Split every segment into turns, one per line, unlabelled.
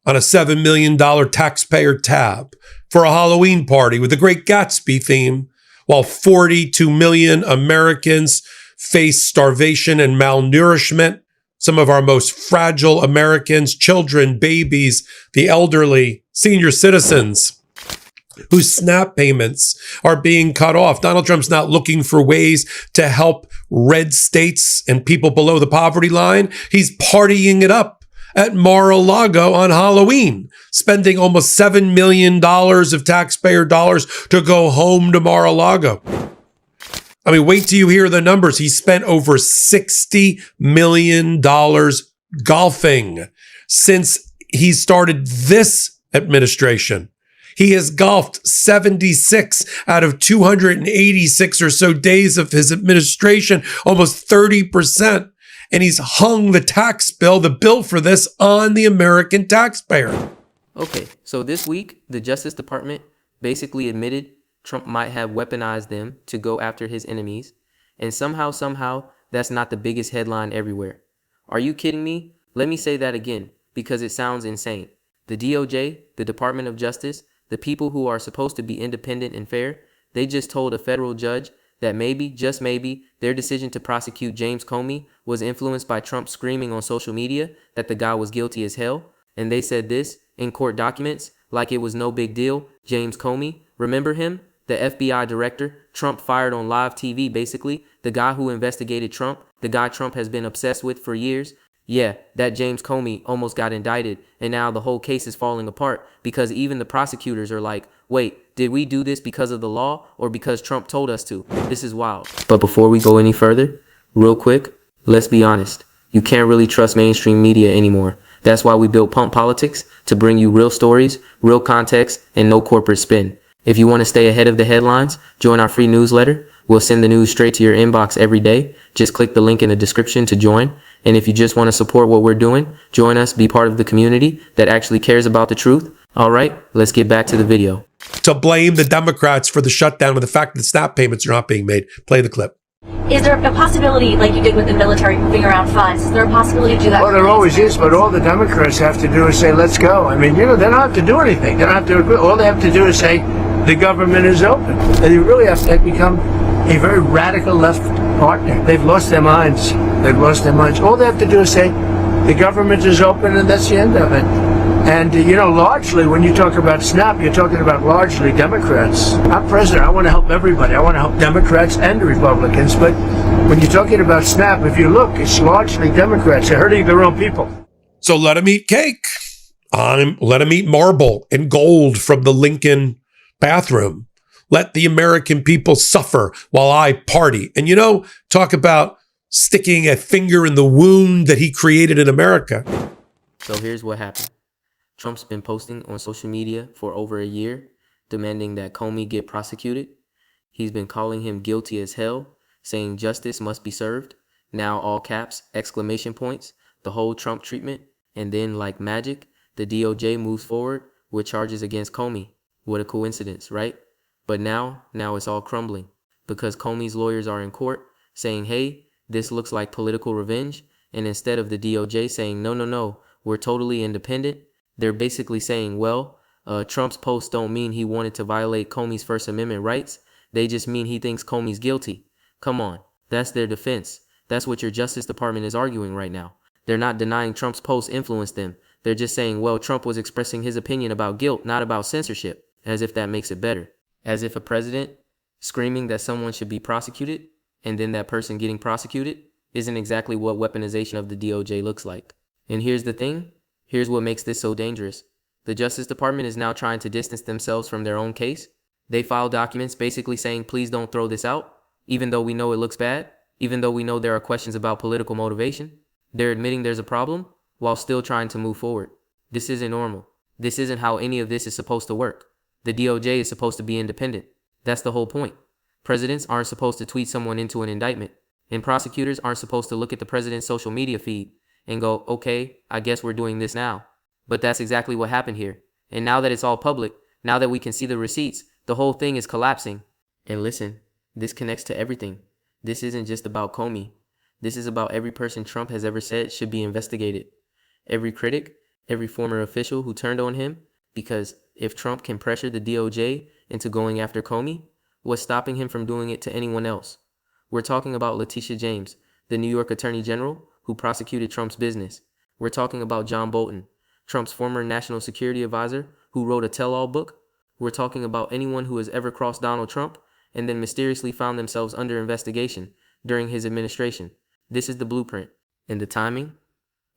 on a $7 million taxpayer tab for a Halloween party with the Great Gatsby theme, while 42 million Americans face starvation and malnourishment. Some of our most fragile Americans, children, babies, the elderly, senior citizens, whose SNAP payments are being cut off. Donald Trump's not looking for ways to help red states and people below the poverty line. He's partying it up at Mar-a-Lago on Halloween, spending almost $7 million of taxpayer dollars to go home to Mar-a-Lago. I mean, wait till you hear the numbers. He spent over $60 million golfing since he started this administration. He has golfed 76 out of 286 or so days of his administration, almost 30%. And he's hung the tax bill, the bill for this, on the American taxpayer.
Okay, so this week, the Justice Department basically admitted Trump might have weaponized them to go after his enemies. And somehow, that's not the biggest headline everywhere. Are you kidding me? Let me say that again, because it sounds insane. The DOJ, the Department of Justice, the people who are supposed to be independent and fair, they just told a federal judge that maybe, just maybe, their decision to prosecute James Comey was influenced by Trump screaming on social media that the guy was guilty as hell. And they said this in court documents like it was no big deal. James Comey, remember him? The FBI director Trump fired on live TV, basically. The guy who investigated Trump, the guy Trump has been obsessed with for years. Yeah, that James Comey almost got indicted, and now the whole case is falling apart because even the prosecutors are like, wait, did we do this because of the law or because Trump told us to? This is wild. But before we go any further, real quick, let's be honest. You can't really trust mainstream media anymore. That's why we built Pump Politics, to bring you real stories, real context, and no corporate spin. If you want to stay ahead of the headlines, join our free newsletter. We'll send the news straight to your inbox every day. Just click the link in the description to join. And if you just want to support what we're doing, join us, be part of the community that actually cares about the truth. All right, let's get back to the video.
To blame the Democrats for the shutdown and the fact that SNAP payments are not being made. Play the clip.
Is there a possibility, like you did with the military, moving around funds? Is there a possibility to do that?
Well, there always is, but all the Democrats have to do is say, let's go. I mean, they don't have to do anything. They don't have to agree. All they have to do is say, the government is open. And you really have to become a very radical left partner. They've lost their minds. All they have to do is say, the government is open, and that's the end of it. And, largely, when you talk about SNAP, you're talking about largely Democrats. I'm president. I want to help everybody. I want to help Democrats and Republicans. But when you're talking about SNAP, if you look, it's largely Democrats. They're hurting their own people.
So let him eat cake. Let him eat marble and gold from the Lincoln bathroom. Let the American people suffer while I party. And, talk about sticking a finger in the wound that he created in America.
So here's what happened. Trump's been posting on social media for over a year, demanding that Comey get prosecuted. He's been calling him guilty as hell, saying justice must be served. Now all caps, exclamation points, the whole Trump treatment. And then like magic, the DOJ moves forward with charges against Comey. What a coincidence, right? But now it's all crumbling because Comey's lawyers are in court saying, hey, this looks like political revenge. And instead of the DOJ saying, no, we're totally independent, they're basically saying, well, Trump's posts don't mean he wanted to violate Comey's First Amendment rights. They just mean he thinks Comey's guilty. Come on, that's their defense. That's what your Justice Department is arguing right now. They're not denying Trump's posts influenced them. They're just saying, well, Trump was expressing his opinion about guilt, not about censorship, as if that makes it better. As if a president screaming that someone should be prosecuted and then that person getting prosecuted isn't exactly what weaponization of the DOJ looks like. And here's the thing. Here's what makes this so dangerous. The Justice Department is now trying to distance themselves from their own case. They filed documents basically saying, please don't throw this out, even though we know it looks bad, even though we know there are questions about political motivation. They're admitting there's a problem while still trying to move forward. This isn't normal. This isn't how any of this is supposed to work. The DOJ is supposed to be independent. That's the whole point. Presidents aren't supposed to tweet someone into an indictment, and prosecutors aren't supposed to look at the president's social media feed and go, okay, I guess we're doing this now. But that's exactly what happened here. And now that it's all public, now that we can see the receipts, the whole thing is collapsing. And listen, this connects to everything. This isn't just about Comey. This is about every person Trump has ever said should be investigated. Every critic, every former official who turned on him, because if Trump can pressure the DOJ into going after Comey, what's stopping him from doing it to anyone else? We're talking about Letitia James, the New York Attorney General who prosecuted Trump's business. We're talking about John Bolton, Trump's former national security advisor who wrote a tell-all book. We're talking about anyone who has ever crossed Donald Trump and then mysteriously found themselves under investigation during his administration. This is the blueprint. And the timing?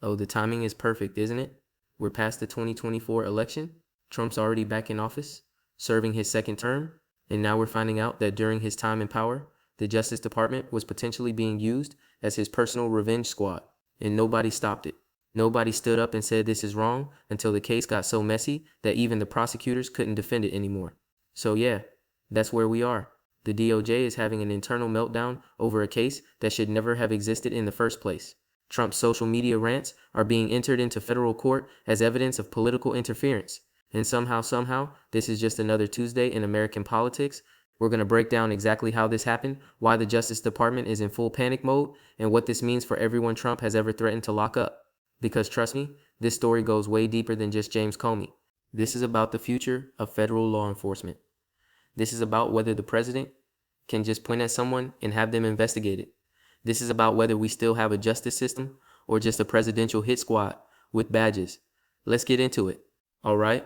Oh, the timing is perfect, isn't it? We're past the 2024 election. Trump's already back in office, serving his second term. And now we're finding out that during his time in power, the Justice Department was potentially being used as his personal revenge squad. And nobody stopped it. Nobody stood up and said this is wrong until the case got so messy that even the prosecutors couldn't defend it anymore. So yeah, that's where we are. The DOJ is having an internal meltdown over a case that should never have existed in the first place. Trump's social media rants are being entered into federal court as evidence of political interference. And somehow, this is just another Tuesday in American politics. We're going to break down exactly how this happened, why the Justice Department is in full panic mode, and what this means for everyone Trump has ever threatened to lock up. Because trust me, this story goes way deeper than just James Comey. This is about the future of federal law enforcement. This is about whether the president can just point at someone and have them investigated. This is about whether we still have a justice system or just a presidential hit squad with badges. Let's get into it. All right?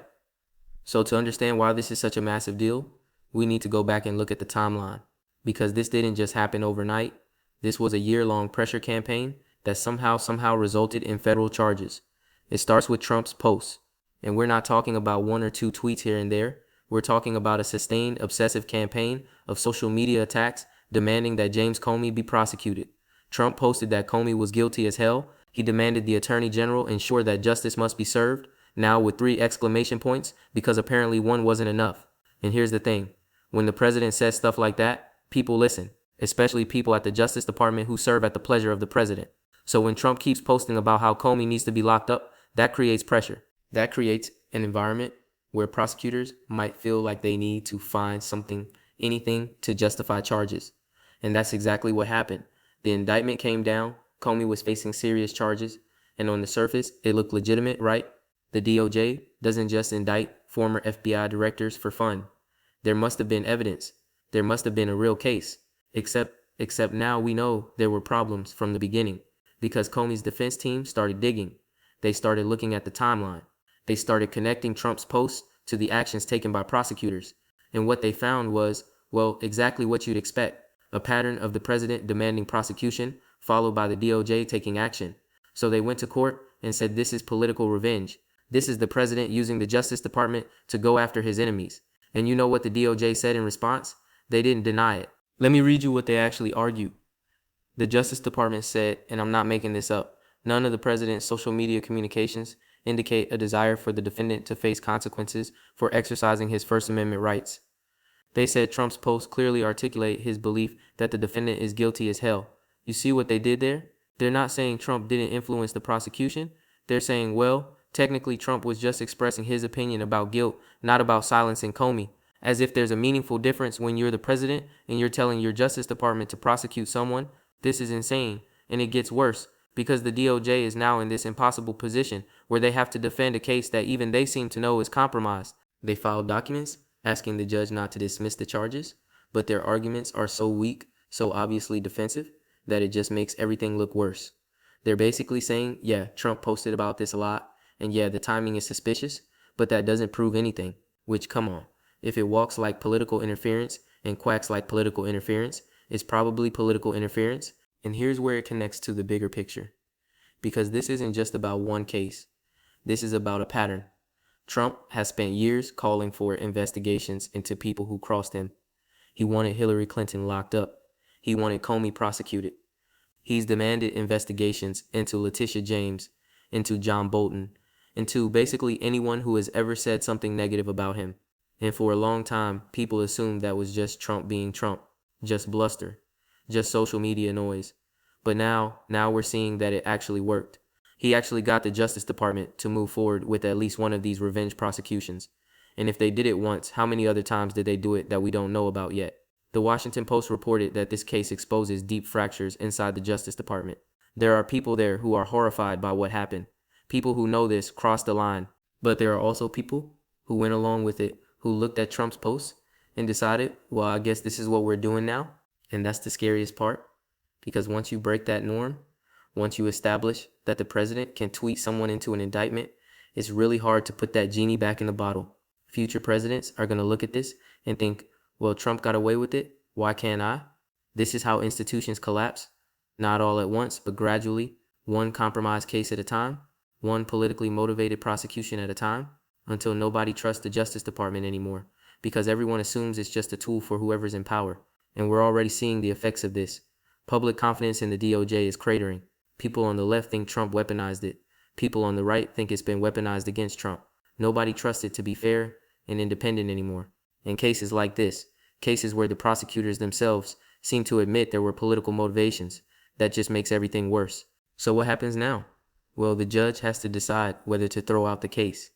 So to understand why this is such a massive deal, we need to go back and look at the timeline. Because this didn't just happen overnight. This was a year-long pressure campaign that somehow resulted in federal charges. It starts with Trump's posts. And we're not talking about one or two tweets here and there. We're talking about a sustained, obsessive campaign of social media attacks demanding that James Comey be prosecuted. Trump posted that Comey was guilty as hell. He demanded the Attorney General ensure that justice must be served, now with 3 exclamation points, because apparently one wasn't enough. And here's the thing. When the president says stuff like that, people listen, especially people at the Justice Department who serve at the pleasure of the president. So when Trump keeps posting about how Comey needs to be locked up, that creates pressure. That creates an environment where prosecutors might feel like they need to find anything to justify charges. And that's exactly what happened. The indictment came down, Comey was facing serious charges, and on the surface, it looked legitimate, right? The DOJ doesn't just indict former FBI directors for fun. There must have been evidence. There must have been a real case. Except now we know there were problems from the beginning, because Comey's defense team started digging. They started looking at the timeline. They started connecting Trump's posts to the actions taken by prosecutors. And what they found was, well, exactly what you'd expect. A pattern of the president demanding prosecution, followed by the DOJ taking action. So they went to court and said this is political revenge. This is the president using the Justice Department to go after his enemies. And you know what the DOJ said in response? They didn't deny it. Let me read you what they actually argued. The Justice Department said, and I'm not making this up, none of the president's social media communications indicate a desire for the defendant to face consequences for exercising his First Amendment rights. They said Trump's posts clearly articulate his belief that the defendant is guilty as hell. You see what they did there? They're not saying Trump didn't influence the prosecution. They're saying, well, technically Trump was just expressing his opinion about guilt, not about silencing Comey. As if there's a meaningful difference when you're the president and you're telling your Justice Department to prosecute someone. This is insane. And it gets worse, because the DOJ is now in this impossible position where they have to defend a case that even they seem to know is compromised. They filed documents asking the judge not to dismiss the charges, but their arguments are so weak, so obviously defensive, that it just makes everything look worse. They're basically saying, yeah, Trump posted about this a lot, and yeah, the timing is suspicious, but that doesn't prove anything. Which, come on, if it walks like political interference and quacks like political interference, it's probably political interference. And here's where it connects to the bigger picture. Because this isn't just about one case. This is about a pattern. Trump has spent years calling for investigations into people who crossed him. He wanted Hillary Clinton locked up. He wanted Comey prosecuted. He's demanded investigations into Letitia James, into John Bolton, into basically anyone who has ever said something negative about him. And for a long time, people assumed that was just Trump being Trump, just bluster, just social media noise. But now we're seeing that it actually worked. He actually got the Justice Department to move forward with at least one of these revenge prosecutions. And if they did it once, how many other times did they do it that we don't know about yet? The Washington Post reported that this case exposes deep fractures inside the Justice Department. There are people there who are horrified by what happened. People who know this crossed the line. But there are also people who went along with it, who looked at Trump's posts and decided, well, I guess this is what we're doing now. And that's the scariest part, because once you break that norm, once you establish that the president can tweet someone into an indictment, it's really hard to put that genie back in the bottle. Future presidents are going to look at this and think, well, Trump got away with it. Why can't I? This is how institutions collapse. Not all at once, but gradually, one compromise case at a time, one politically motivated prosecution at a time, until nobody trusts the Justice Department anymore, because everyone assumes it's just a tool for whoever's in power. And we're already seeing the effects of this. Public confidence in the DOJ is cratering. People on the left think Trump weaponized it. People on the right think it's been weaponized against Trump. Nobody trusts it to be fair and independent anymore. In cases like this, cases where the prosecutors themselves seem to admit there were political motivations, that just makes everything worse. So what happens now? Well, the judge has to decide whether to throw out the case.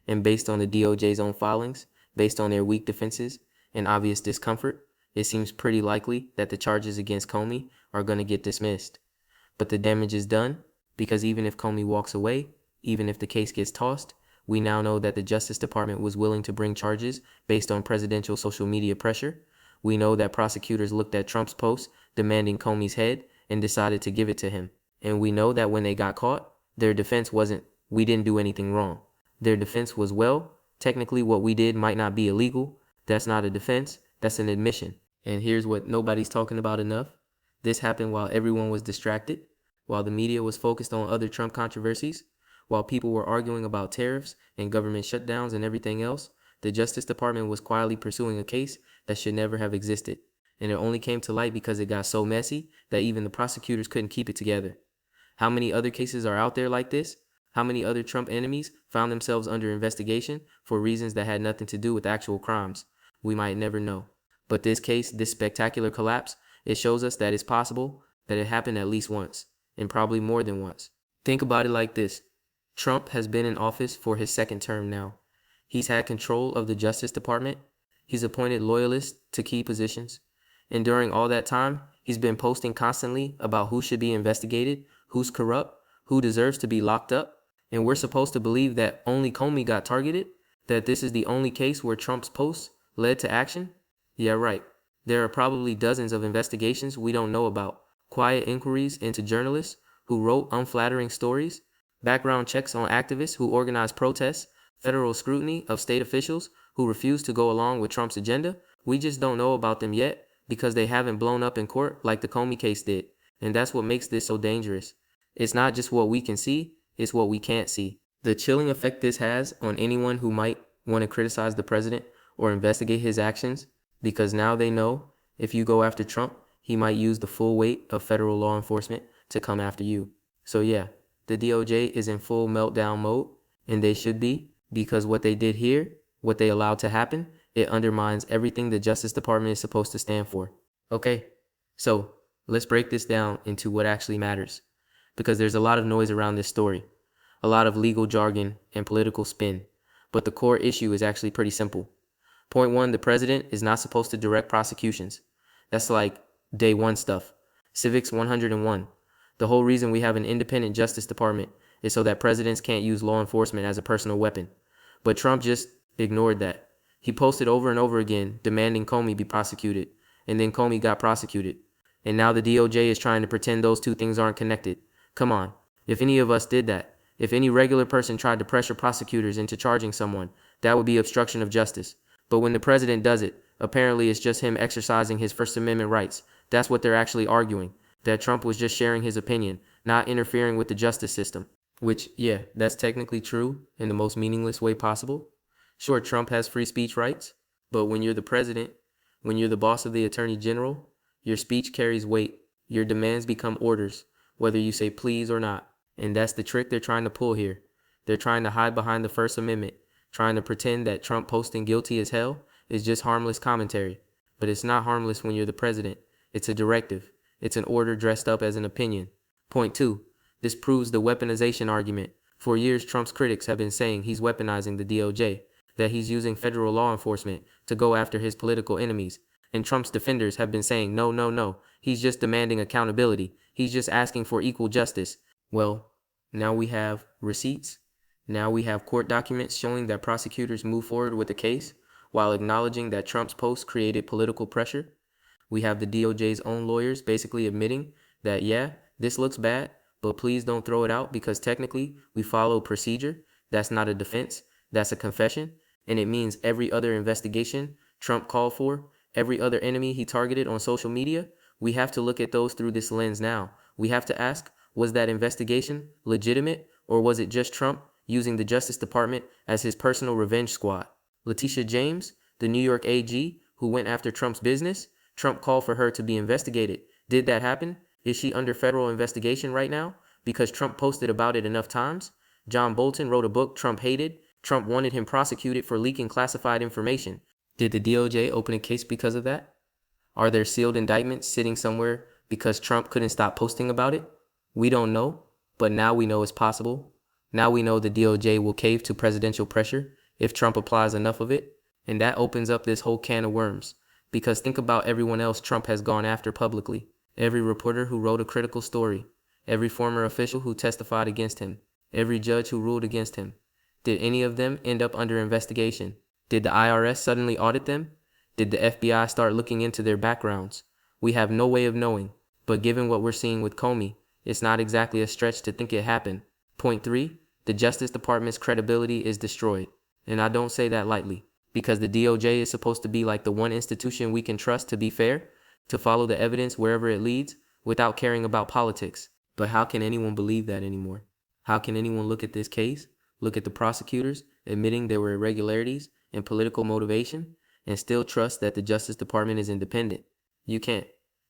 And based on the DOJ's own filings, based on their weak defenses and obvious discomfort, it seems pretty likely that the charges against Comey are going to get dismissed. But the damage is done, because even if Comey walks away, even if the case gets tossed, we now know that the Justice Department was willing to bring charges based on presidential social media pressure. We know that prosecutors looked at Trump's post demanding Comey's head and decided to give it to him. And we know that when they got caught, their defense wasn't, we didn't do anything wrong. Their defense was, well, technically what we did might not be illegal. That's not a defense, that's an admission. And here's what nobody's talking about enough. This happened while everyone was distracted, while the media was focused on other Trump controversies, while people were arguing about tariffs and government shutdowns and everything else. The Justice Department was quietly pursuing a case that should never have existed. And it only came to light because it got so messy that even the prosecutors couldn't keep it together. How many other cases are out there like this? How many other Trump enemies found themselves under investigation for reasons that had nothing to do with actual crimes? We might never know. But this case, this spectacular collapse, it shows us that it's possible that it happened at least once, and probably more than once. Think about it like this. Trump has been in office for his second term now. He's had control of the Justice Department. He's appointed loyalists to key positions. And during all that time, he's been posting constantly about who should be investigated, who's corrupt, who deserves to be locked up. And we're supposed to believe that only Comey got targeted? That this is the only case where Trump's posts led to action? Yeah, right. There are probably dozens of investigations we don't know about. Quiet inquiries into journalists who wrote unflattering stories, background checks on activists who organized protests, federal scrutiny of state officials who refused to go along with Trump's agenda. We just don't know about them yet because they haven't blown up in court like the Comey case did. And that's what makes this so dangerous. It's not just what we can see, it's what we can't see. The chilling effect this has on anyone who might want to criticize the president or investigate his actions, because now they know if you go after Trump, he might use the full weight of federal law enforcement to come after you. So yeah, the DOJ is in full meltdown mode, and they should be, because what they did here, what they allowed to happen, it undermines everything the Justice Department is supposed to stand for. Okay, so let's break this down into what actually matters, because there's a lot of noise around this story, a lot of legal jargon and political spin, but the core issue is actually pretty simple. Point one, the president is not supposed to direct prosecutions. That's like day one stuff. Civics 101. The whole reason we have an independent Justice Department is so that presidents can't use law enforcement as a personal weapon. But Trump just ignored that. He posted over and over again demanding Comey be prosecuted, and then Comey got prosecuted. And now the DOJ is trying to pretend those two things aren't connected. Come on. If any of us did that, if any regular person tried to pressure prosecutors into charging someone, that would be obstruction of justice. But when the president does it, apparently it's just him exercising his First Amendment rights. That's what they're actually arguing, that Trump was just sharing his opinion, not interfering with the justice system. Which, yeah, that's technically true in the most meaningless way possible. Sure, Trump has free speech rights, but when you're the president, when you're the boss of the attorney general, your speech carries weight. Your demands become orders, whether you say please or not. And that's the trick they're trying to pull here. They're trying to hide behind the First Amendment, trying to pretend that Trump posting guilty as hell is just harmless commentary. But it's not harmless when you're the president. It's a directive. It's an order dressed up as an opinion. Point two, this proves the weaponization argument. For years, Trump's critics have been saying he's weaponizing the DOJ, that he's using federal law enforcement to go after his political enemies. And Trump's defenders have been saying, no, he's just demanding accountability. He's just asking for equal justice. Well, Now we have receipts. Now we have court documents showing that prosecutors move forward with the case while acknowledging that Trump's post created political pressure. We have the DOJ's own lawyers basically admitting that, yeah, this looks bad, but please don't throw it out because technically we follow procedure. That's not a defense. That's a confession. And it means every other investigation Trump called for, every other enemy he targeted on social media, we have to look at those through this lens now. We have to ask, was that investigation legitimate, or was it just Trump using the Justice Department as his personal revenge squad? Letitia James, the New York AG, who went after Trump's business, Trump called for her to be investigated. Did that happen? Is she under federal investigation right now because Trump posted about it enough times? John Bolton wrote a book Trump hated. Trump wanted him prosecuted for leaking classified information. Did the DOJ open a case because of that? Are there sealed indictments sitting somewhere because Trump couldn't stop posting about it? We don't know, but now we know it's possible. Now we know the DOJ will cave to presidential pressure if Trump applies enough of it, and that opens up this whole can of worms. Because think about everyone else Trump has gone after publicly. Every reporter who wrote a critical story, every former official who testified against him, every judge who ruled against him. Did any of them end up under investigation? Did the IRS suddenly audit them? Did the FBI start looking into their backgrounds? We have no way of knowing, but given what we're seeing with Comey, it's not exactly a stretch to think it happened. Point 3, the Justice Department's credibility is destroyed. And I don't say that lightly, because the DOJ is supposed to be like the one institution we can trust to be fair, to follow the evidence wherever it leads, without caring about politics. But how can anyone believe that anymore? How can anyone look at this case, look at the prosecutors admitting there were irregularities and political motivation, and still trust that the Justice Department is independent? You can't.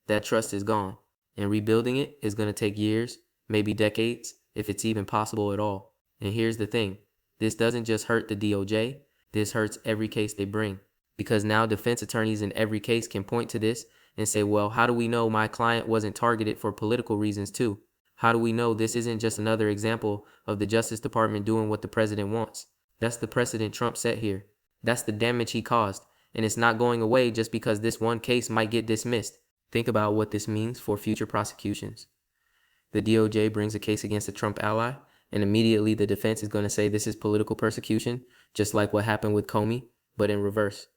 That trust is gone. And rebuilding it is going to take years, maybe decades, if it's even possible at all. And here's the thing. This doesn't just hurt the DOJ. This hurts every case they bring. Because now defense attorneys in every case can point to this and say, well, how do we know my client wasn't targeted for political reasons too? How do we know this isn't just another example of the Justice Department doing what the president wants? That's the precedent Trump set here. That's the damage he caused. And it's not going away just because this one case might get dismissed. Think about what this means for future prosecutions. The DOJ brings a case against a Trump ally, and immediately the defense is going to say this is political persecution, just like what happened with Comey, but in reverse.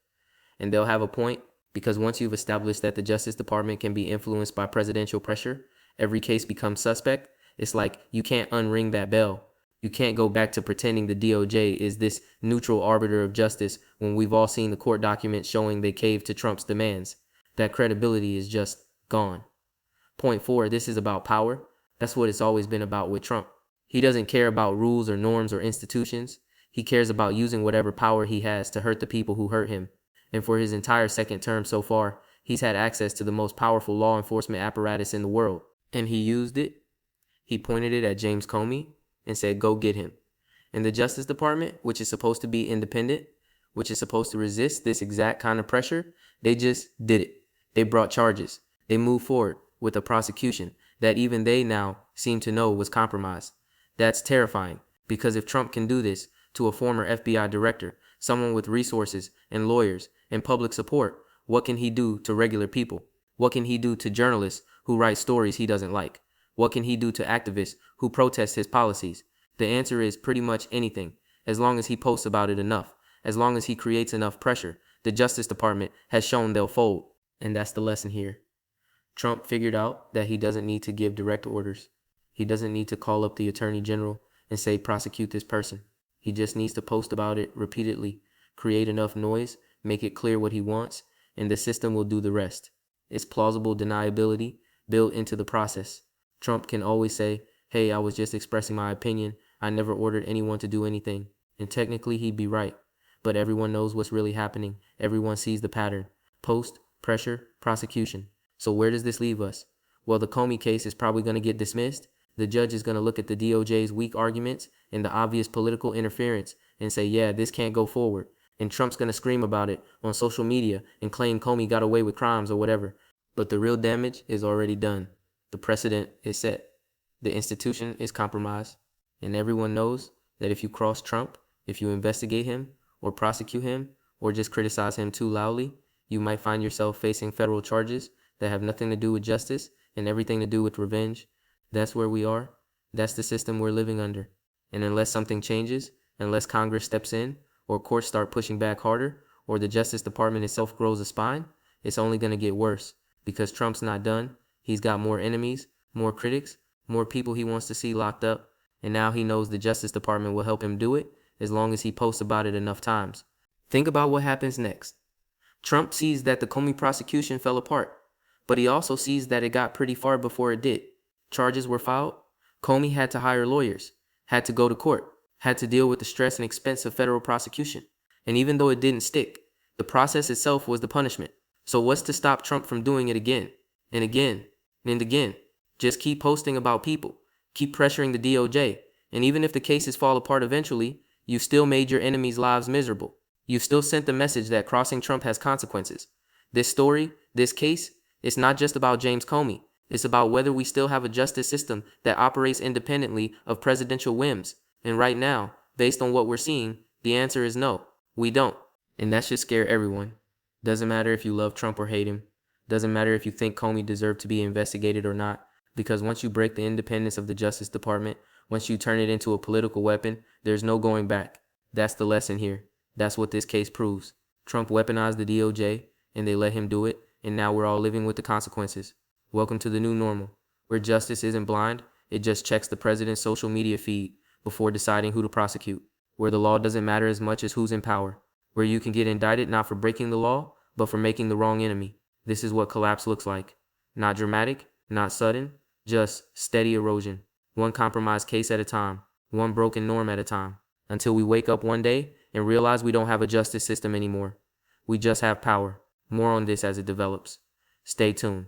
And they'll have a point, because once you've established that the Justice Department can be influenced by presidential pressure, every case becomes suspect. It's like you can't unring that bell. You can't go back to pretending the DOJ is this neutral arbiter of justice when we've all seen the court documents showing they caved to Trump's demands. That credibility is just gone. Point 4, this is about power. That's what it's always been about with Trump. He doesn't care about rules or norms or institutions. He cares about using whatever power he has to hurt the people who hurt him. And for his entire second term so far, he's had access to the most powerful law enforcement apparatus in the world. And he used it. He pointed it at James Comey and said, go get him. And the Justice Department, which is supposed to be independent, which is supposed to resist this exact kind of pressure, they just did it. They brought charges. They moved forward with a prosecution that even they now seem to know was compromised. That's terrifying, because if Trump can do this to a former FBI director, someone with resources and lawyers and public support, what can he do to regular people? What can he do to journalists who write stories he doesn't like? What can he do to activists who protest his policies? The answer is pretty much anything, as long as he posts about it enough, as long as he creates enough pressure. The Justice Department has shown they'll fold. And that's the lesson here. Trump figured out that he doesn't need to give direct orders. He doesn't need to call up the Attorney General and say, prosecute this person. He just needs to post about it repeatedly, create enough noise, make it clear what he wants, and the system will do the rest. It's plausible deniability built into the process. Trump can always say, hey, I was just expressing my opinion. I never ordered anyone to do anything. And technically he'd be right. But everyone knows what's really happening. Everyone sees the pattern. Post, pressure, prosecution. So where does this leave us? Well, the Comey case is probably going to get dismissed. The judge is going to look at the DOJ's weak arguments and the obvious political interference and say, yeah, this can't go forward. And Trump's going to scream about it on social media and claim Comey got away with crimes or whatever. But the real damage is already done. The precedent is set. The institution is compromised. And everyone knows that if you cross Trump, if you investigate him or prosecute him or just criticize him too loudly, you might find yourself facing federal charges that have nothing to do with justice and everything to do with revenge. That's where we are. That's the system we're living under. And unless something changes, unless Congress steps in, or courts start pushing back harder, or the Justice Department itself grows a spine, it's only going to get worse. Because Trump's not done. He's got more enemies, more critics, more people he wants to see locked up, and now he knows the Justice Department will help him do it as long as he posts about it enough times. Think about what happens next. Trump sees that the Comey prosecution fell apart, but he also sees that it got pretty far before it did. Charges were filed. Comey had to hire lawyers, had to go to court, had to deal with the stress and expense of federal prosecution. And even though it didn't stick, the process itself was the punishment. So what's to stop Trump from doing it again and again and again? Just keep posting about people, keep pressuring the DOJ, and even if the cases fall apart eventually, you've still made your enemies' lives miserable. You've still sent the message that crossing Trump has consequences. This story, this case, it's not just about James Comey. It's about whether we still have a justice system that operates independently of presidential whims. And right now, based on what we're seeing, the answer is no, we don't. And that should scare everyone. Doesn't matter if you love Trump or hate him. Doesn't matter if you think Comey deserved to be investigated or not. Because once you break the independence of the Justice Department, once you turn it into a political weapon, there's no going back. That's the lesson here. That's what this case proves. Trump weaponized the DOJ, and they let him do it, and now we're all living with the consequences. Welcome to the new normal, where justice isn't blind, it just checks the president's social media feed before deciding who to prosecute. Where the law doesn't matter as much as who's in power. Where you can get indicted not for breaking the law, but for making the wrong enemy. This is what collapse looks like. Not dramatic, not sudden, just steady erosion. One compromised case at a time, one broken norm at a time. Until we wake up one day and realize we don't have a justice system anymore. We just have power. More on this as it develops. Stay tuned.